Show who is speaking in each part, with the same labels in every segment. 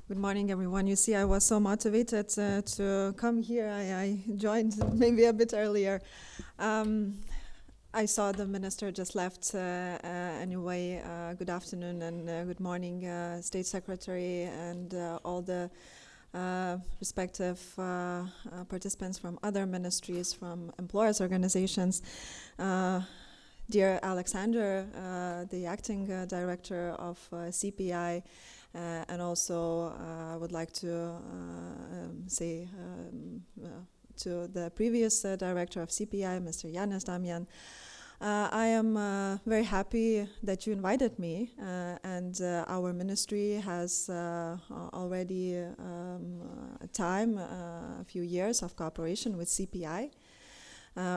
Speaker 1: Good morning, everyone. You see, I was so motivated to come here. I joined maybe a bit earlier. Um, I saw the minister just left anyway. Good afternoon and good morning, State Secretary and all the respective participants from other ministries, from employers' organizations. Dear Alexander, the acting director of CPI, and also I would like to say to the previous director of CPI, Mr. Janez Damian, I am very happy that you invited me, and our ministry has already a few years of cooperation with CPI.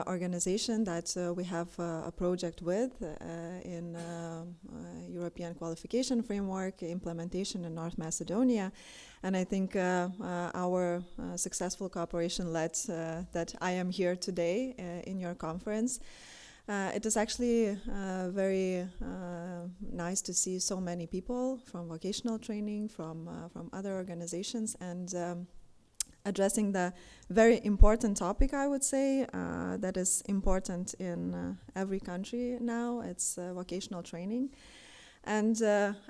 Speaker 1: Organization that we have a project with in European Qualification Framework implementation in North Macedonia, and I think our successful cooperation led that I am here today in your conference. It is actually very nice to see so many people from vocational training, from other organizations, and addressing the very important topic, I would say, that is important in every country now. It's vocational training. And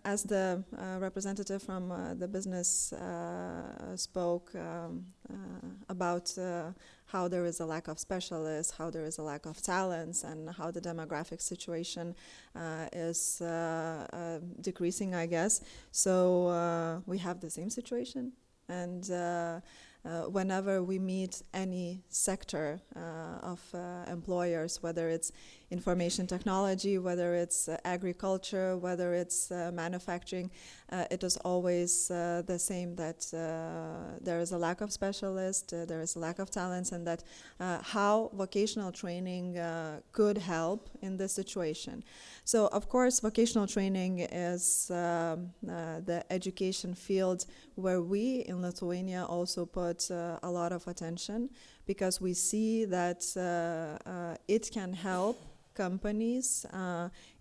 Speaker 1: as the representative from the business spoke about how there is a lack of specialists, how there is a lack of talents, and how the demographic situation is decreasing, I guess. So we have the same situation. And whenever we meet any sector of employers, whether it's information technology, whether it's agriculture, whether it's manufacturing, it is always the same, that there is a lack of specialists, there is a lack of talents, and that how vocational training could help in this situation. So, of course, vocational training is the education field where we in Lithuania also put a lot of attention, because we see that it can help companies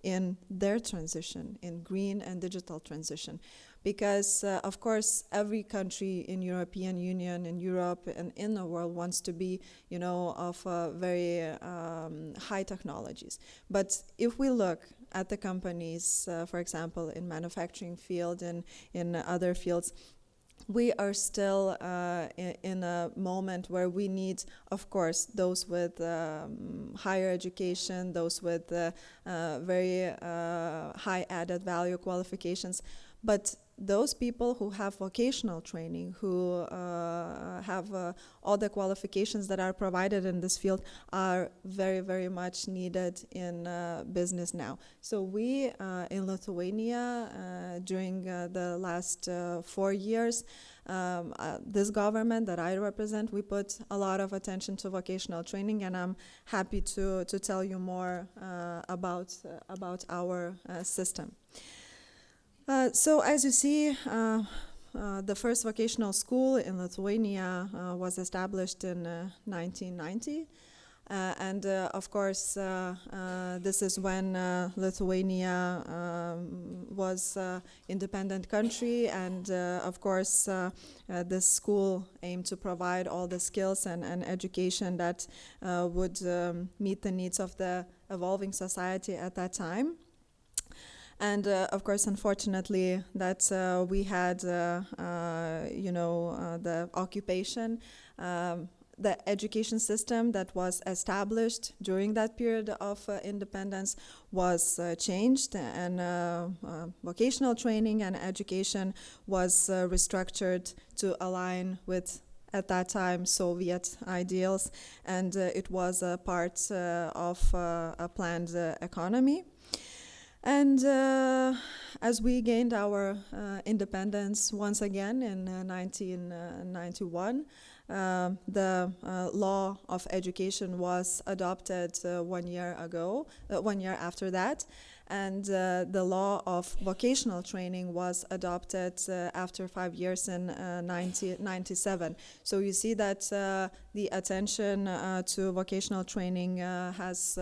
Speaker 1: in their transition, in green and digital transition. Because, of course, every country in European Union, in Europe, and in the world wants to be, of very high technologies. But if we look at the companies, for example, in manufacturing field and in other fields, we are still in a moment where we need, of course, those with higher education, those with very high added value qualifications. But those people who have vocational training, who have all the qualifications that are provided in this field, are very, very much needed in business now. So we in Lithuania, during the last 4 years, this government that I represent, we put a lot of attention to vocational training, and I'm happy to tell you more about our system. So as you see, the first vocational school in Lithuania was established in 1990. And of course, this is when Lithuania was an independent country, and of course, this school aimed to provide all the skills and education that would meet the needs of the evolving society at that time. And of course, unfortunately, that we had, the occupation. The education system that was established during that period of independence was changed, and vocational training and education was restructured to align with, at that time, Soviet ideals, and it was a part of a planned economy. And as we gained our independence once again in 1991, the law of education was adopted 1 year ago, 1 year after that, and the law of vocational training was adopted after 5 years in 1997. So you see that the attention to vocational training has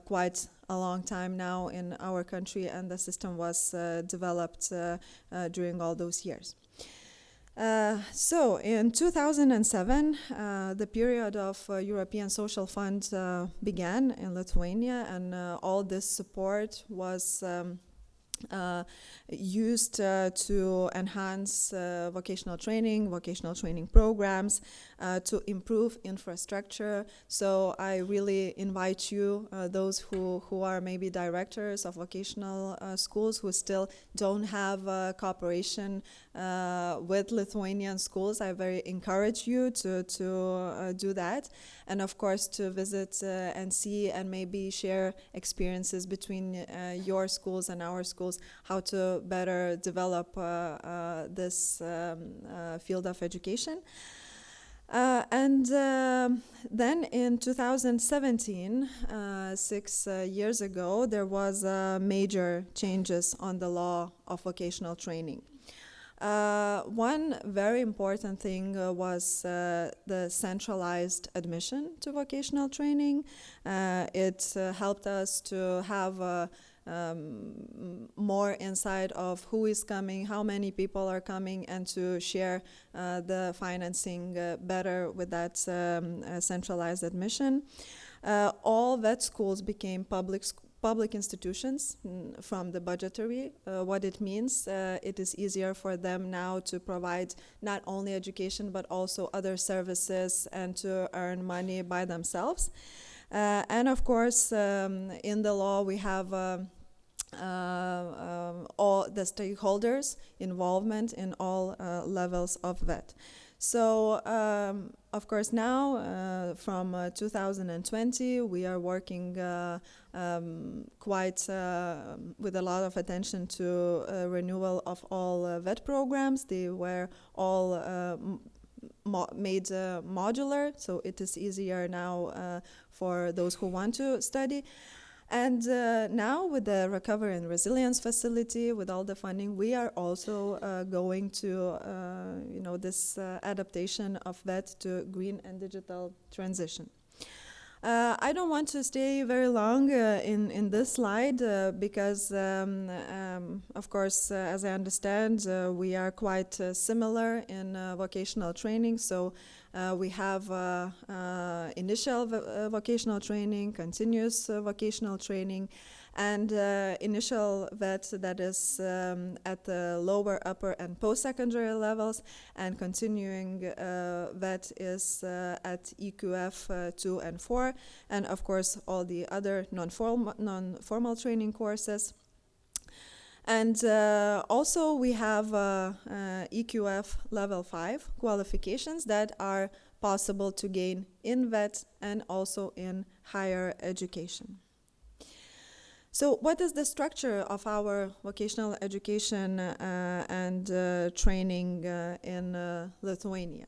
Speaker 1: quite a long time now in our country, and the system was developed during all those years. So in 2007, the period of European Social Fund began in Lithuania, and all this support was used to enhance vocational training programs, to improve infrastructure. So I really invite you, those who are maybe directors of vocational schools who still don't have cooperation with Lithuanian schools, I very encourage you to do that. And of course to visit and see and maybe share experiences between your schools and our schools, how to better develop this field of education. Then in 2017, 6 years ago, there was major changes on the law of vocational training. One very important thing was the centralized admission to vocational training. It helped us to have more insight of who is coming, how many people are coming, and to share the financing better with that centralized admission. All vet schools became public institutions from the budgetary. What it means, it is easier for them now to provide not only education but also other services and to earn money by themselves. And of course, in the law we have all the stakeholders' involvement in all levels of vet. So, of course, now from 2020, we are working quite with a lot of attention to renewal of all vet programs. They were all made modular, so it is easier now for those who want to study. And now with the Recovery and Resilience Facility, with all the funding, we are also going to, this adaptation of vet to green and digital transition. I don't want to stay very long in this slide because, of course, as I understand, we are quite similar in vocational training. So we have initial vocational training, continuous vocational training, and initial vet that is at the lower, upper, and post-secondary levels, and continuing vet is at EQF 2 and 4, and of course all the other non-formal training courses. And also we have EQF level 5 qualifications that are possible to gain in vet and also in higher education. So what is the structure of our vocational education and training in Lithuania?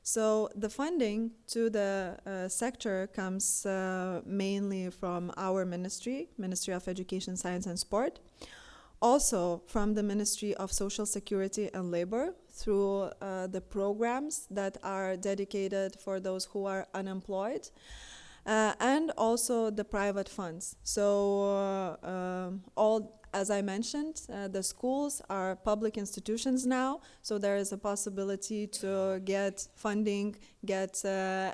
Speaker 1: So the funding to the sector comes mainly from our Ministry of Education, Science and Sport, also from the Ministry of Social Security and Labor through the programs that are dedicated for those who are unemployed, and also the private funds. So all, as I mentioned, the schools are public institutions now, so there is a possibility to get funding, get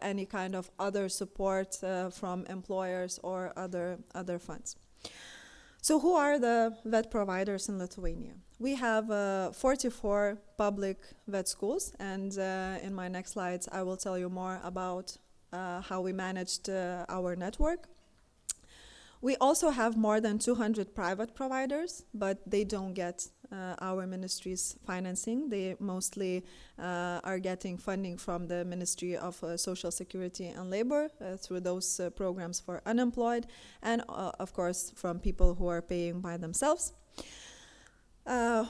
Speaker 1: any kind of other support from employers or other funds. So who are the vet providers in Lithuania? We have 44 public vet schools, and in my next slides I will tell you more about how we managed our network. We also have more than 200 private providers, but they don't get our ministry's financing. They mostly are getting funding from the Ministry of Social Security and Labor through those programs for unemployed, and of course from people who are paying by themselves.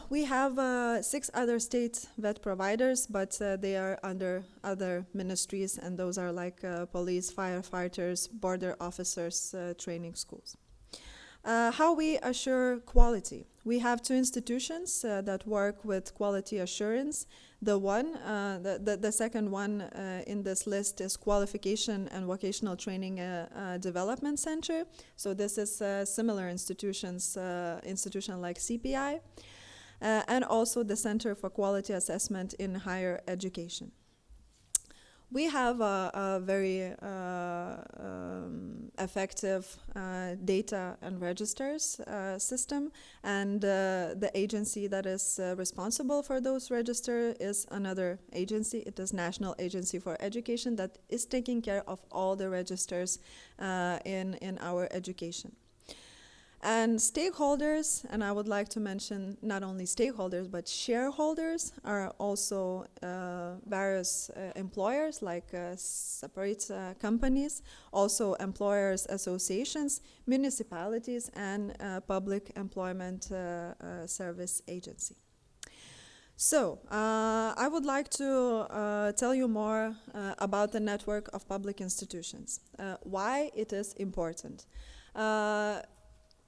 Speaker 1: We have 6 other state vet providers, but they are under other ministries, and those are like police, firefighters, border officers, training schools. How we assure quality? We have 2 institutions that work with quality assurance. The second one in this list is Qualification and Vocational Training Development Center. So this is similar institution like CPI. and also the Center for Quality Assessment in Higher Education. We have a very effective data and registers system, and the agency that is responsible for those registers is another agency. It is National Agency for Education that is taking care of all the registers in our education. And stakeholders, and I would like to mention not only stakeholders, but shareholders are also various employers like separate companies, also employers associations, municipalities, and public employment service agency. So, I would like to tell you more about the network of public institutions, why it is important.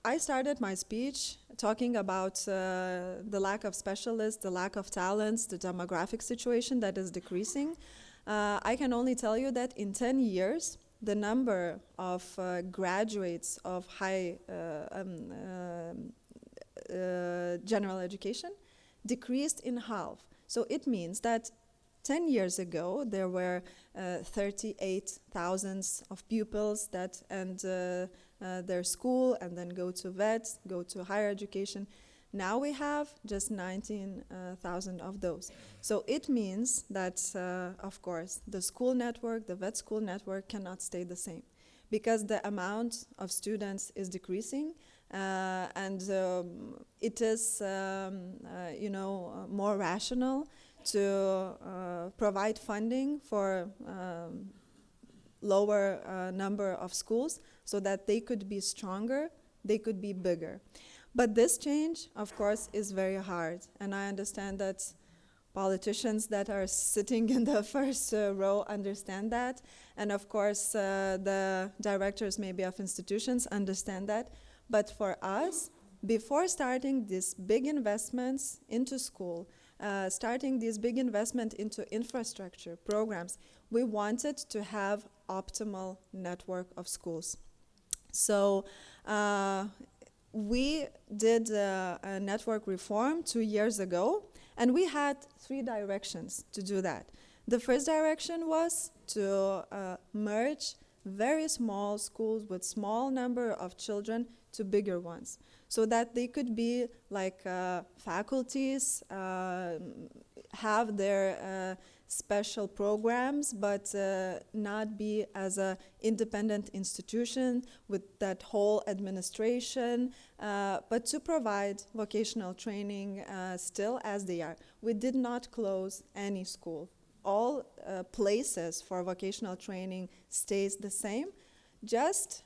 Speaker 1: I started my speech talking about the lack of specialists, the lack of talents, the demographic situation that is decreasing. I can only tell you that in 10 years, the number of graduates of high general education decreased in half. So it means that 10 years ago, there were 38,000 of pupils that end their school and then go to VET, go to higher education. Now we have just 19,000 of those. So it means that, of course, the school network, the VET school network cannot stay the same because the amount of students is decreasing and it is, more rational to provide funding for lower number of schools so that they could be stronger, they could be bigger. But this change, of course, is very hard. And I understand that politicians that are sitting in the first row understand that. And of course, the directors maybe of institutions understand that. But for us, before starting these big investments into school, starting these big investment into infrastructure programs, we wanted to have optimal network of schools. So we did a network reform 2 years ago, and we had 3 directions to do that. The first direction was to merge very small schools with small number of children to bigger ones, so that they could be like faculties, have their special programs, but not be as an independent institution with that whole administration, but to provide vocational training still as they are. We did not close any school. All places for vocational training stays the same. Just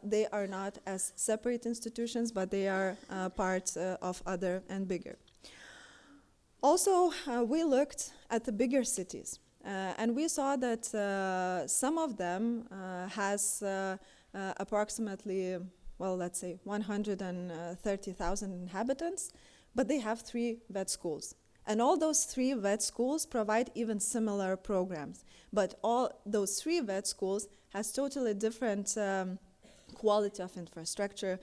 Speaker 1: they are not as separate institutions, but they are part of other and bigger. Also, we looked at the bigger cities, and we saw that some of them has approximately, well, let's say 130,000 inhabitants, but they have 3 VET schools. And all those 3 VET schools provide even similar programs. But all those 3 VET schools has totally different quality of infrastructure.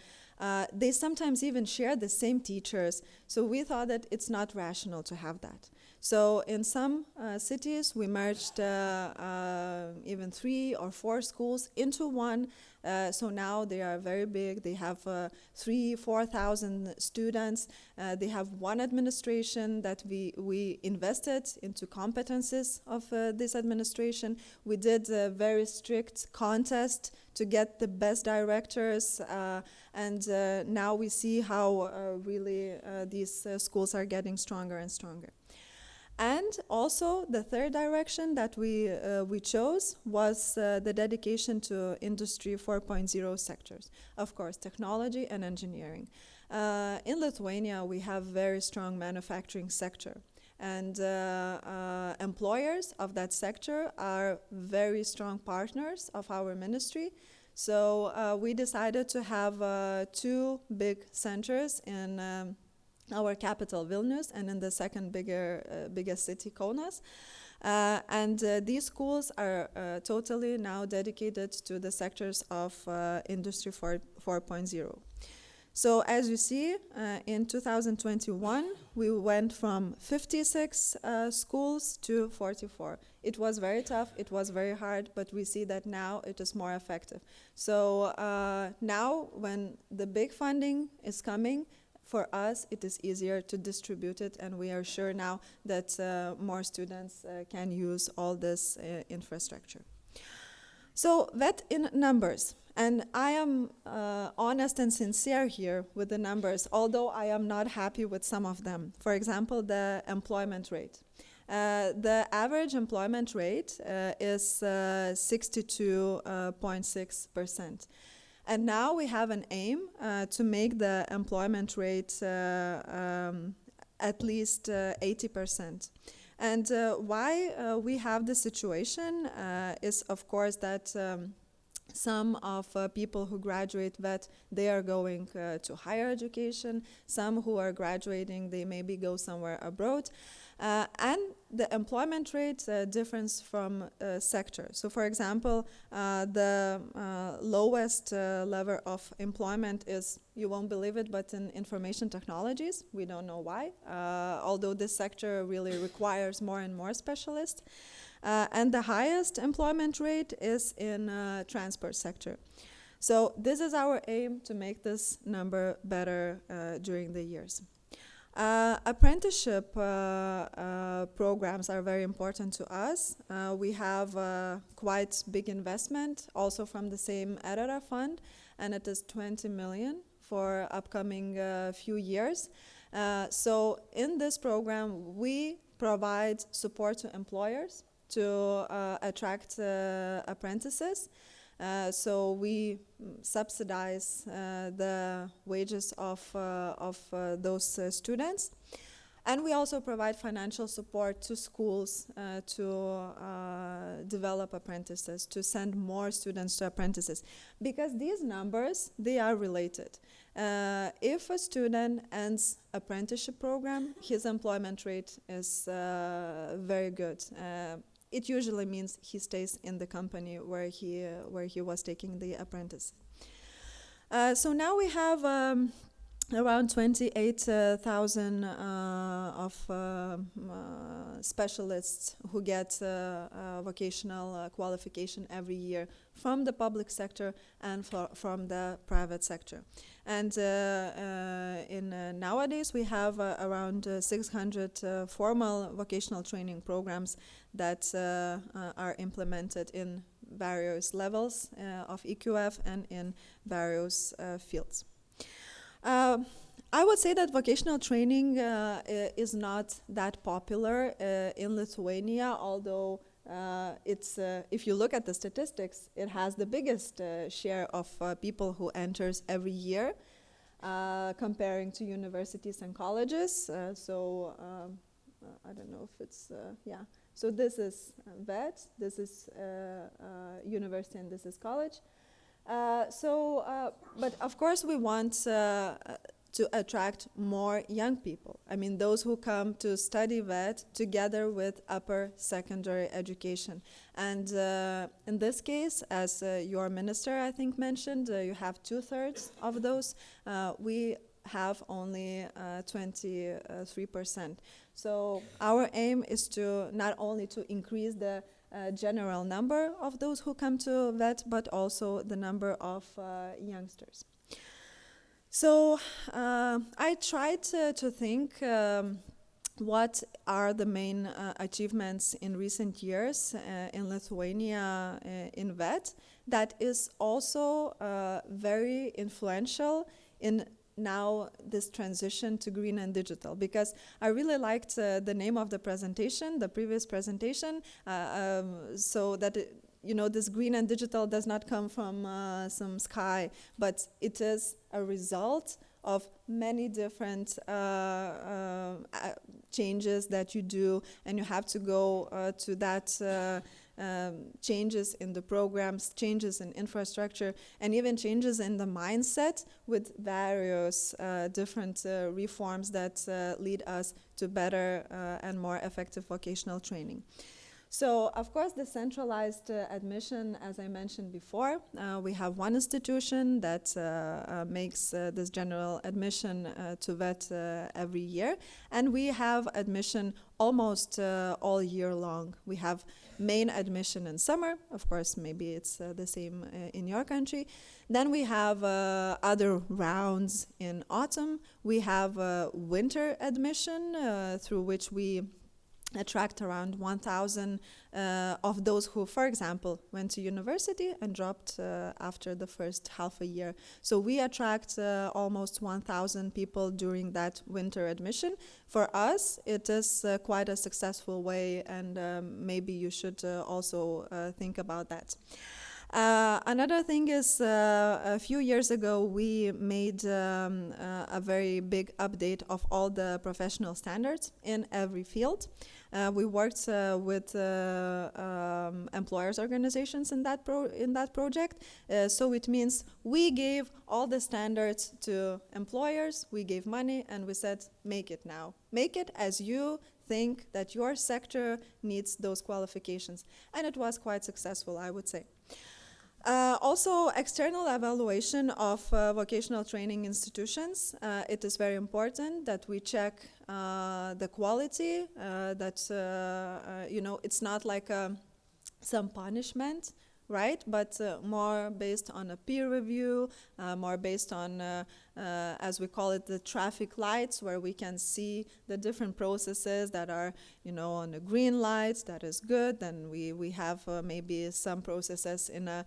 Speaker 1: They sometimes even share the same teachers. So we thought that it's not rational to have that. So in some cities, we merged even 3 or 4 schools into one. So now they are very big. They have 3,000-4,000 students. They have one administration that we invested into competencies of this administration. We did a very strict contest to get the best directors, and now we see how really these schools are getting stronger and stronger. And also the third direction that we chose was the dedication to Industry 4.0 sectors. Of course, technology and engineering. In Lithuania, we have very strong manufacturing sector. And employers of that sector are very strong partners of our ministry. So we decided to have 2 big centers in our capital Vilnius and in the second biggest city Kaunas. And these schools are totally now dedicated to the sectors of Industry 4.0. So as you see, in 2021, we went from 56 schools to 44. It was very tough, it was very hard, but we see that now it is more effective. So now when the big funding is coming, for us it is easier to distribute it, and we are sure now that more students can use all this infrastructure. So that in numbers. And I am honest and sincere here with the numbers, although I am not happy with some of them. For example, the employment rate. The average employment rate is 62.6%. And now we have an aim to make the employment rate at least 80%. And why we have this situation is, of course, that some of people who graduate VET, they are going to higher education. Some who are graduating, they maybe go somewhere abroad. And the employment rate differs from sector. So for example, the lowest level of employment is, you won't believe it, but in information technologies. We don't know why, although this sector really requires more and more specialists. And the highest employment rate is in transport sector. So this is our aim, to make this number better during the years. Apprenticeship programs are very important to us. We have quite big investment also from the same ERERA fund, and it is 20 million for upcoming few years. So in this program, we provide support to employers to attract apprentices. So we subsidize the wages of those students. And we also provide financial support to schools to develop apprentices, to send more students to apprentices. Because these numbers, they are related. If a student ends apprenticeship program, his employment rate is very good. It usually means he stays in the company where he was taking the apprentice. So now we have around 28,000 of specialists who get vocational qualification every year from the public sector and from the private sector. And nowadays we have around 600 formal vocational training programs that are implemented in various levels of EQF and in various fields. I would say that vocational training is not that popular in Lithuania, although it's, if you look at the statistics, it has the biggest share of people who enters every year, comparing to universities and colleges. I don't know if it's, yeah. So this is VET, this is university, and this is college. But of course we want to attract more young people. I mean, those who come to study VET together with upper secondary education. And in this case, as your minister, I think, mentioned, you have 2/3 of those. We have only 23%. So our aim is to not only to increase the general number of those who come to VET, but also the number of youngsters. So I tried to think what are the main achievements in recent years in Lithuania in VET that is also very influential in now this transition to green and digital, because I really liked the name of the presentation, the previous presentation, so that this green and digital does not come from some sky, but it is a result of many different changes that you do, and you have to go to that changes in the programs, changes in infrastructure, and even changes in the mindset with various different reforms that lead us to better and more effective vocational training. So, of course, the centralized admission, as I mentioned before, we have one institution that makes this general admission to VET every year, and we have admission almost all year long. We have main admission in summer, of course, maybe it's the same in your country. Then we have other rounds in autumn. We have winter admission, through which we attract around 1,000 of those who, for example, went to university and dropped after the first half a year. So we attract almost 1,000 people during that winter admission. For us, it is quite a successful way, and maybe you should also think about that. Another thing is, a few years ago, we made a very big update of all the professional standards in every field. We worked with employers' organizations in that project. So it means we gave all the standards to employers, we gave money, and we said, make it now. Make it as you think that your sector needs those qualifications. And it was quite successful, I would say. Also, external evaluation of vocational training institutions. It is very important that we check the quality, that, it's not like some punishment, right? But more based on a peer review, more based on, as we call it, the traffic lights, where we can see the different processes that are, on the green lights. That is good. Then we have maybe some processes in a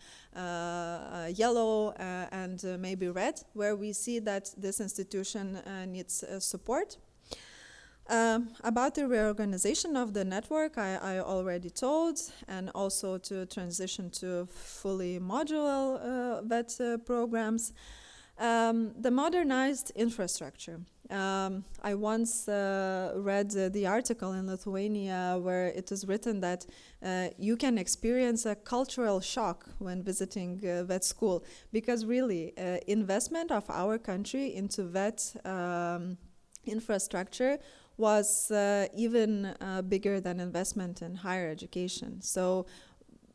Speaker 1: yellow and maybe red, where we see that this institution needs support. About the reorganization of the network, I already told, and also to transition to fully modular VET programs. The modernized infrastructure. I once read the article in Lithuania where it is written that you can experience a cultural shock when visiting VET school, because really investment of our country into VET infrastructure was even bigger than investment in higher education. So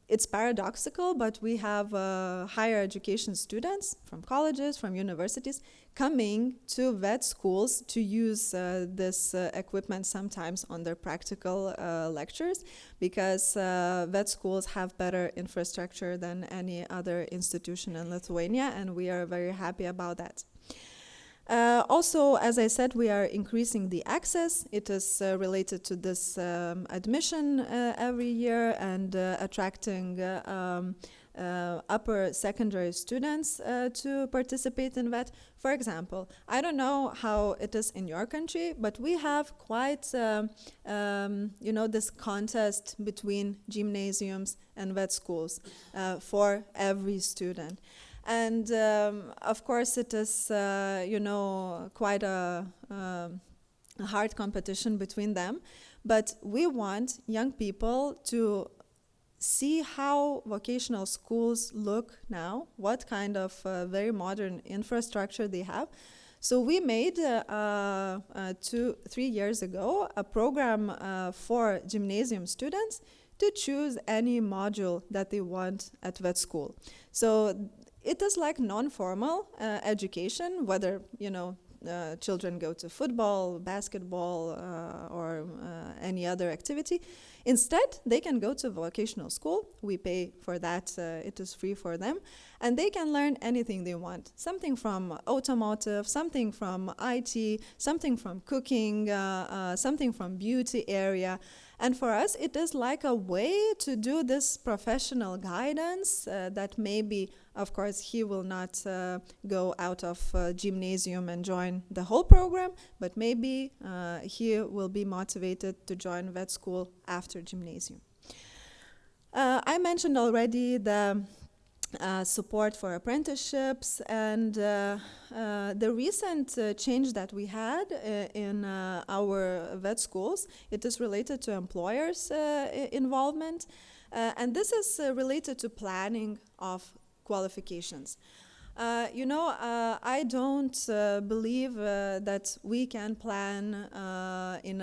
Speaker 1: it's paradoxical, but we have higher education students from colleges, from universities, coming to VET schools to use this equipment sometimes on their practical lectures, because VET schools have better infrastructure than any other institution in Lithuania, and we are very happy about that. Also, as I said, we are increasing the access. It is related to this admission every year, and attracting upper secondary students to participate in VET. For example, I don't know how it is in your country, but we have quite, this contest between gymnasiums and VET schools for every student. And of course, it is, quite a hard competition between them. But we want young people to see how vocational schools look now, what kind of very modern infrastructure they have. So we made 2-3 years ago a program for gymnasium students to choose any module that they want at VET school. So it is like non-formal education, whether, children go to football, basketball, or any other activity. Instead, they can go to vocational school. We pay for that. It is free for them. And they can learn anything they want. Something from automotive, something from IT, something from cooking, something from beauty area. And for us, it is like a way to do this professional guidance that maybe, of course, he will not go out of gymnasium and join the whole program, but maybe he will be motivated to join VET school after gymnasium. I mentioned already the support for apprenticeships, and the recent change that we had in our VET schools, it is related to employers' involvement, and this is related to planning of qualifications. I don't believe that we can plan in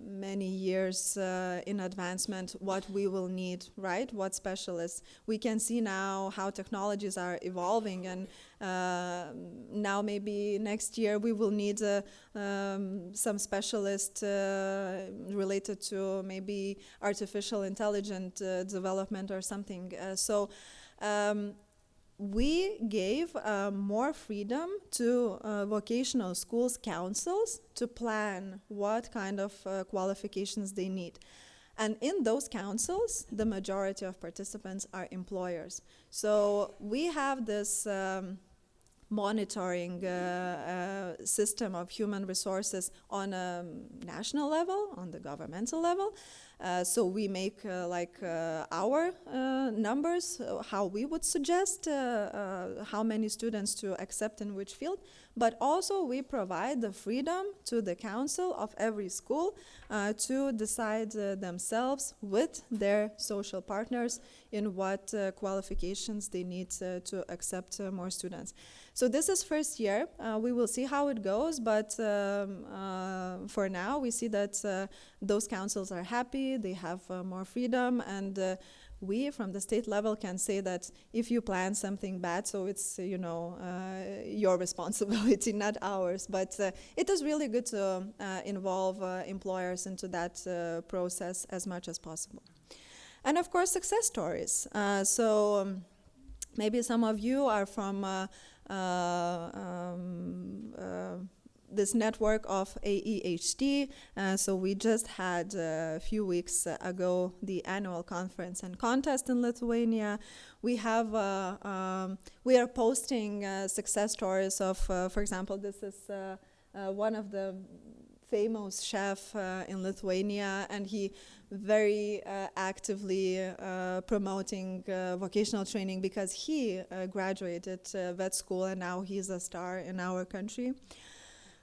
Speaker 1: many years in advancement what we will need, right? What specialists. We can see now how technologies are evolving, and now maybe next year we will need some specialist related to maybe artificial intelligence development or something. We gave more freedom to vocational schools councils to plan what kind of qualifications they need. And in those councils, the majority of participants are employers. So we have this monitoring system of human resources on a national level, on the governmental level. So we make our numbers, how we would suggest how many students to accept in which field, but also we provide the freedom to the council of every school to decide themselves with their social partners in what qualifications they need to accept more students. So this is first year. We will see how it goes, but for now we see that those councils are happy, they have more freedom, and we from the state level can say that if you plan something bad, so it's your responsibility, not ours. But it is really good to involve employers into that process as much as possible. And of course, success stories. Maybe some of you are from this network of AEHT. So we just had a few weeks ago the annual conference and contest in Lithuania. We have we are posting success stories of, for example, this is one of the famous chef in Lithuania, and he very actively promoting vocational training because he graduated vet school and now he's a star in our country.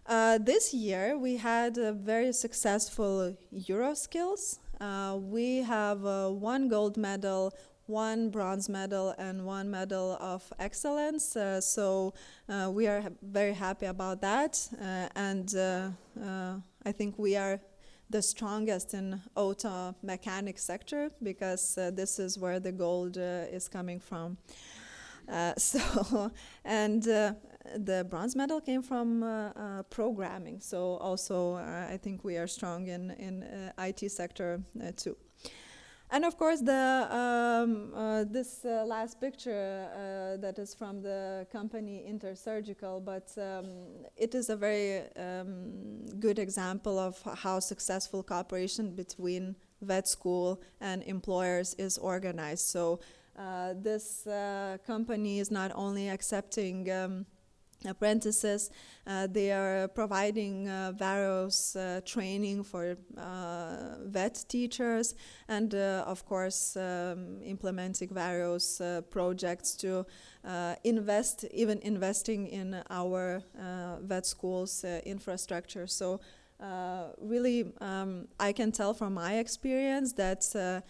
Speaker 1: This year we had a very successful Euroskills. We have 1 gold medal, 1 bronze medal, and 1 medal of excellence. So we are very happy about that. And I think we are the strongest in auto mechanic sector because this is where the gold is coming from. The bronze medal came from programming. So also I think we are strong in IT sector too. And of course, this last picture that is from the company Intersurgical, but it is a very good example of how successful cooperation between vet school and employers is organized. So this company is not only accepting apprentices, they are providing various training for vet teachers, and of course implementing various projects to investing in our vet schools infrastructure. So really I can tell from my experience that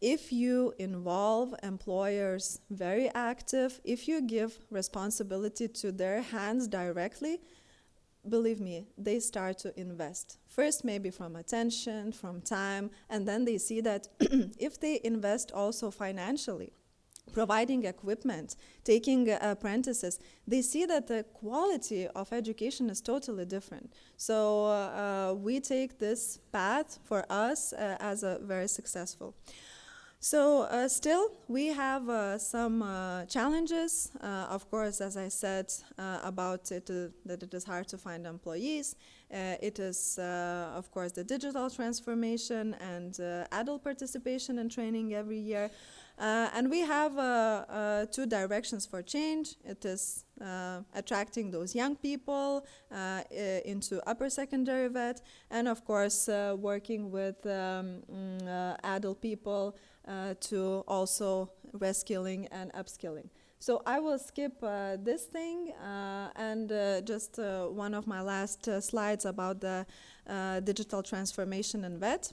Speaker 1: if you involve employers very active, if you give responsibility to their hands directly, believe me, they start to invest. First maybe from attention, from time, and then they see that if they invest also financially, providing equipment, taking apprentices, they see that the quality of education is totally different. So we take this path for us as a very successful. So still, we have some challenges. Of course, as I said about it, that it is hard to find employees. It is, of course, the digital transformation and adult participation in training every year. And we have 2 directions for change. It is attracting those young people into upper secondary vet, and of course working with adult people to also reskilling and upskilling. So I will skip this thing and just one of my last slides about the digital transformation in vet.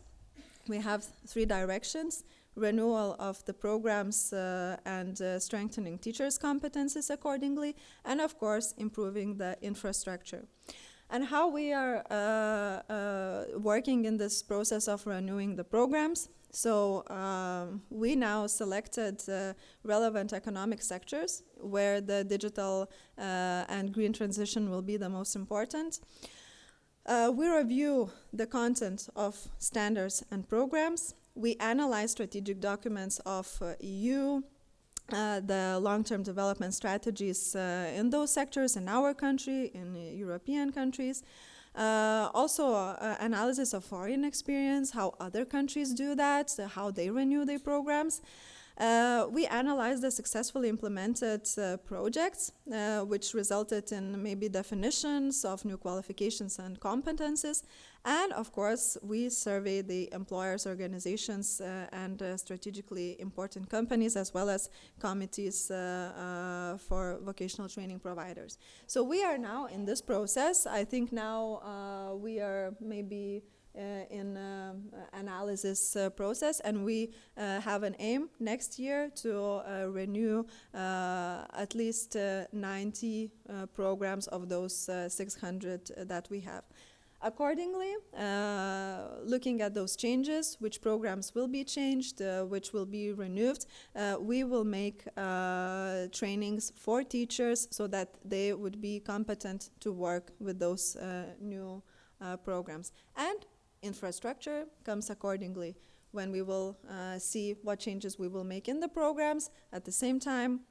Speaker 1: We have 3 directions. renewal of the programs and strengthening teachers' competencies accordingly, and of course improving the infrastructure. And how we are working in this process of renewing the programs. So we now selected relevant economic sectors where the digital and green transition will be the most important. We review the content of standards and programs. We analyze strategic documents of EU, the long-term development strategies in those sectors in our country, in European countries. Also, analysis of foreign experience, how other countries do that, how they renew their programs. We analyzed the successfully implemented projects, which resulted in maybe definitions of new qualifications and competencies. And of course, we survey the employers, organizations, and strategically important companies, as well as committees for vocational training providers. So we are now in this process. I think now we are maybe in analysis process, and we have an aim next year to renew at least 90 programs of those 600 that we have. Accordingly, looking at those changes, which programs will be changed, which will be renewed, we will make trainings for teachers so that they would be competent to work with those new programs. And infrastructure comes accordingly when we will see what changes we will make in the programs. At the same time,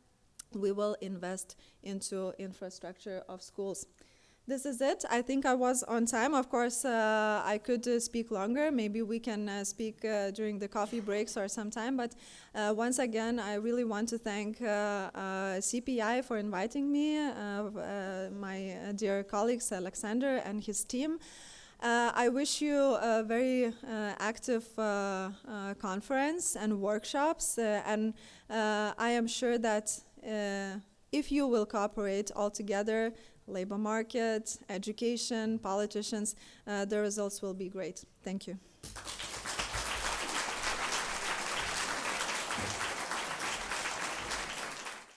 Speaker 1: we will invest into infrastructure of schools. This is it. I think I was on time. Of course, I could speak longer. Maybe we can speak during the coffee breaks or sometime. But once again, I really want to thank CPI for inviting me, my dear colleagues, Alexander and his team. I wish you a very active conference and workshops, and I am sure that if you will cooperate all together, labor market, education, politicians, the results will be great. Thank you.